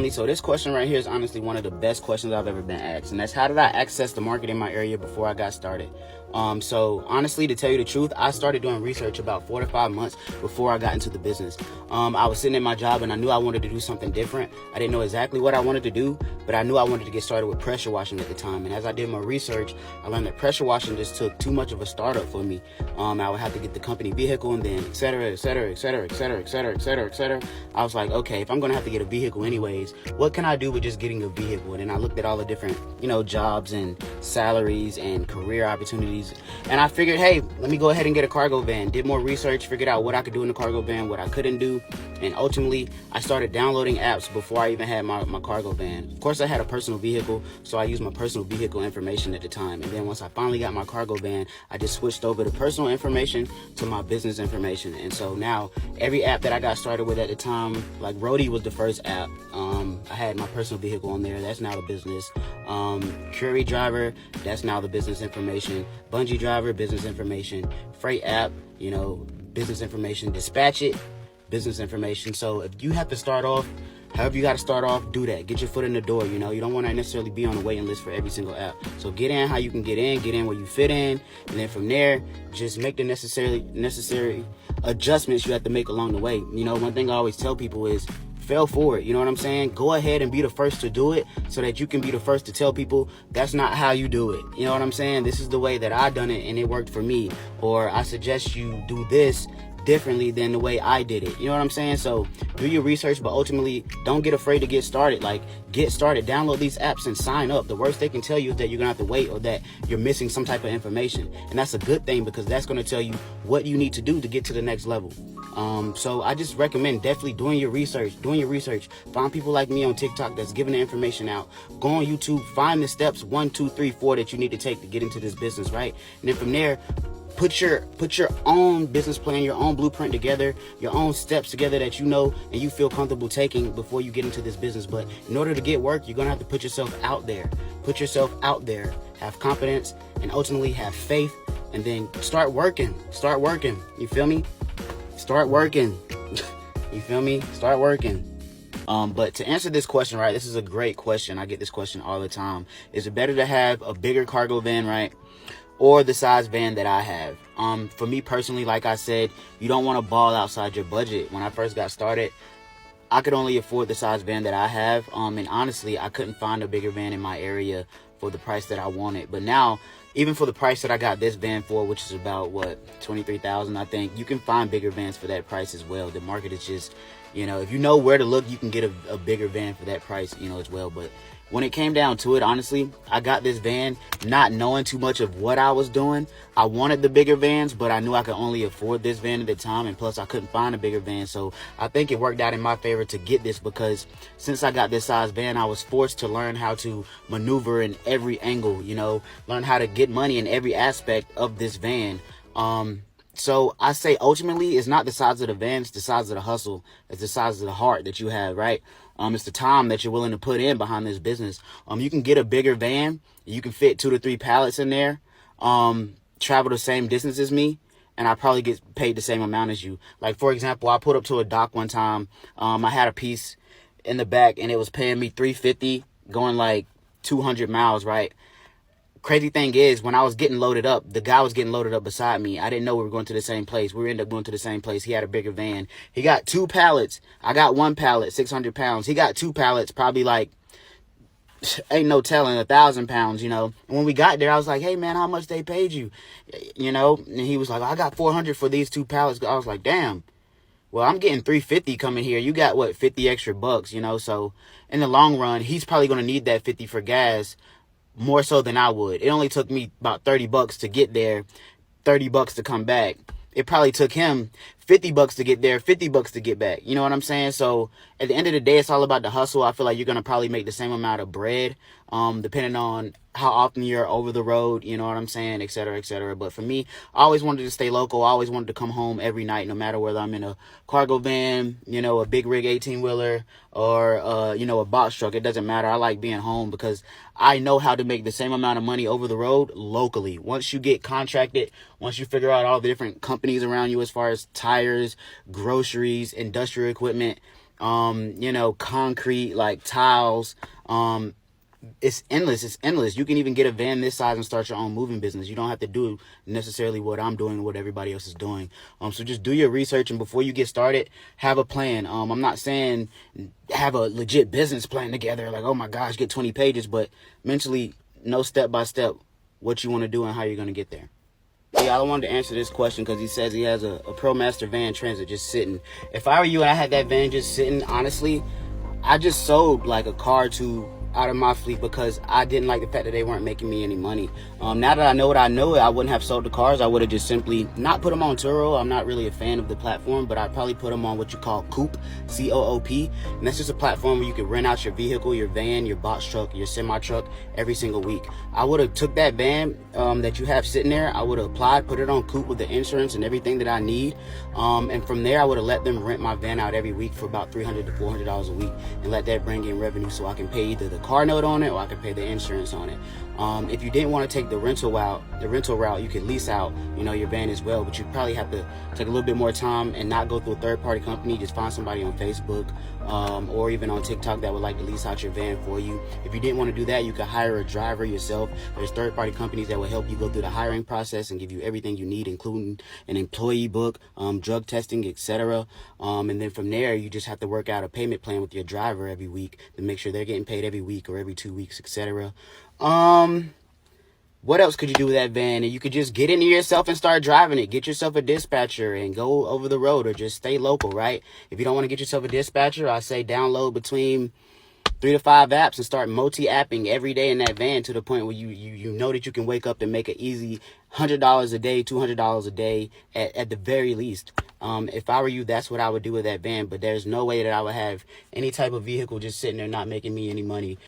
family. So this question right here is honestly one of the best questions I've ever been asked, and that's, how did I access the market in my area before I got started? So honestly, to tell you the truth, I started doing research about 4 to 5 months before I got into the business. I was sitting at my job and I knew I wanted to do something different. I didn't know exactly what I wanted to do, but I knew I wanted to get started with pressure washing at the time. And as I did my research, I learned that pressure washing just took too much of a startup for me. I would have to get the company vehicle and then et cetera, et cetera, et cetera, et cetera, et cetera, et cetera, et cetera. I was like, okay, if I'm going to have to get a vehicle anyways, what can I do with just getting a vehicle? And then I looked at all the different, jobs and salaries and career opportunities. And I figured, hey, let me go ahead and get a cargo van. Did more research, figured out what I could do in the cargo van, what I couldn't do. And ultimately, I started downloading apps before I even had my cargo van. Of course, I had a personal vehicle, so I used my personal vehicle information at the time. And then once I finally got my cargo van, I just switched over the personal information to my business information. And so now, every app that I got started with at the time, like Roadie was the first app. I had my personal vehicle on there. That's now the business. Curry Driver, that's now the business information. Bungee Driver, business information. Freight app, business information. Dispatch It, business information. So if you have to start off, however you got to start off, do that. Get your foot in the door. You don't want to necessarily be on the waiting list for every single app. So get in how you can get in where you fit in, and then from there, just make the necessary adjustments you have to make along the way. One thing I always tell people is, fail forward. You know what I'm saying? Go ahead and be the first to do it so that you can be the first to tell people that's not how you do it. You know what I'm saying? This is the way that I done it and it worked for me. Or I suggest you do this differently than the way I did it. You know what I'm saying? So do your research, but ultimately don't get afraid to get started. Like, get started, download these apps and sign up. The worst they can tell you is that you're gonna have to wait or that you're missing some type of information. And that's a good thing, because that's gonna tell you what you need to do to get to the next level. So I just recommend definitely doing your research. Find people like me on TikTok that's giving the information out. Go on YouTube, find the steps 1, 2, 3, 4 that you need to take to get into this business, right? And then from there, put your own business plan, your own blueprint together, your own steps together that and you feel comfortable taking before you get into this business. But in order to get work, you're gonna have to put yourself out there. Put yourself out there. Have confidence and ultimately have faith, and then start working. You feel me? Start working. You feel me? Start working. But to answer this question, right, this is a great question. I get this question all the time. Is it better to have a bigger cargo van, right, or the size van that I have? For me personally, like I said, you don't want to ball outside your budget. When I first got started, I could only afford the size van that I have. And honestly, I couldn't find a bigger van in my area for the price that I wanted. But now, even for the price that I got this van for, which is about $23,000, I think, you can find bigger vans for that price as well. The market is just, if you know where to look, you can get a bigger van for that price, as well. But when it came down to it, honestly, I got this van not knowing too much of what I was doing. I wanted the bigger vans, but I knew I could only afford this van at the time, and plus I couldn't find a bigger van. So I think it worked out in my favor to get this, because since I got this size van, I was forced to learn how to maneuver in every angle, learn how to get money in every aspect of this van. So I say ultimately, it's not the size of the van, it's the size of the hustle. It's the size of the heart that you have, right? It's the time that you're willing to put in behind this business. You can get a bigger van. You can fit 2 to 3 pallets in there. Travel the same distance as me, and I probably get paid the same amount as you. Like, for example, I put up to a dock one time. I had a piece in the back, and it was paying me $350 going like 200 miles, right? Crazy thing is, when I was getting loaded up, the guy was getting loaded up beside me. I didn't know we were going to the same place. We ended up going to the same place. He had a bigger van. He got 2 pallets. I got 1 pallet, 600 pounds. He got 2 pallets, probably like, ain't no telling, 1,000 pounds, And when we got there, I was like, hey, man, how much they paid you? And he was like, I got 400 for these 2 pallets. I was like, damn. Well, I'm getting $350 coming here. You got, what, 50 extra bucks, So in the long run, he's probably going to need that 50 for gas, more so than I would. It only took me about $30 to get there, $30 to come back. It probably took him $50 to get there, $50 to get back. You know what I'm saying? So at the end of the day, it's all about the hustle. I feel like you're going to probably make the same amount of bread, depending on how often you're over the road, you know what I'm saying, et cetera, et cetera. But for me, I always wanted to stay local. I always wanted to come home every night, no matter whether I'm in a cargo van, a big rig 18-wheeler, or, a box truck. It doesn't matter. I like being home because I know how to make the same amount of money over the road locally. Once you get contracted, once you figure out all the different companies around you as far as tires, groceries, industrial equipment, concrete, like tiles. It's endless. You can even get a van this size and start your own moving business. You don't have to do necessarily what I'm doing, what everybody else is doing. So just do your research, and before you get started, have a plan. I'm not saying have a legit business plan together, like, oh my gosh, get 20 pages, but mentally know step by step what you want to do and how you're going to get there. Yeah, I wanted to answer this question because he says he has a ProMaster Van Transit just sitting. If I were you and I had that van just sitting, honestly, I just sold like a car or two out of my fleet because I didn't like the fact that they weren't making me any money. Now that I know what I know, I wouldn't have sold the cars. I would have just simply not put them on Turo. I'm not really a fan of the platform, but I'd probably put them on what you call Coop, C-O-O-P. And that's just a platform where you can rent out your vehicle, your van, your box truck, your semi truck every single week. I would have took that van that you have sitting there. I would have applied, put it on Coop with the insurance and everything that I need. And from there, I would have let them rent my van out every week for about $300 to $400 a week and let that bring in revenue so I can pay either the car note on it or I can pay the insurance on it. If you didn't want to take the rental route, you could lease out, your van as well, but you probably have to take a little bit more time and not go through a third-party company. Just find somebody on Facebook or even on TikTok that would like to lease out your van for you. If you didn't want to do that, you could hire a driver yourself. There's third-party companies that will help you go through the hiring process and give you everything you need, including an employee book, drug testing, etc. And then from there, you just have to work out a payment plan with your driver every week to make sure they're getting paid every week or every 2 weeks, etc. What else could you do with that van? And you could just get into yourself and start driving it. Get yourself a dispatcher and go over the road, or just stay local, right? If you don't want to get yourself a dispatcher, I say download between 3 to 5 apps and start multi-apping every day in that van to the point where you know that you can wake up and make an easy $100 a day, $200 a day at the very least. If I were you, that's what I would do with that van. But there's no way that I would have any type of vehicle just sitting there not making me any money.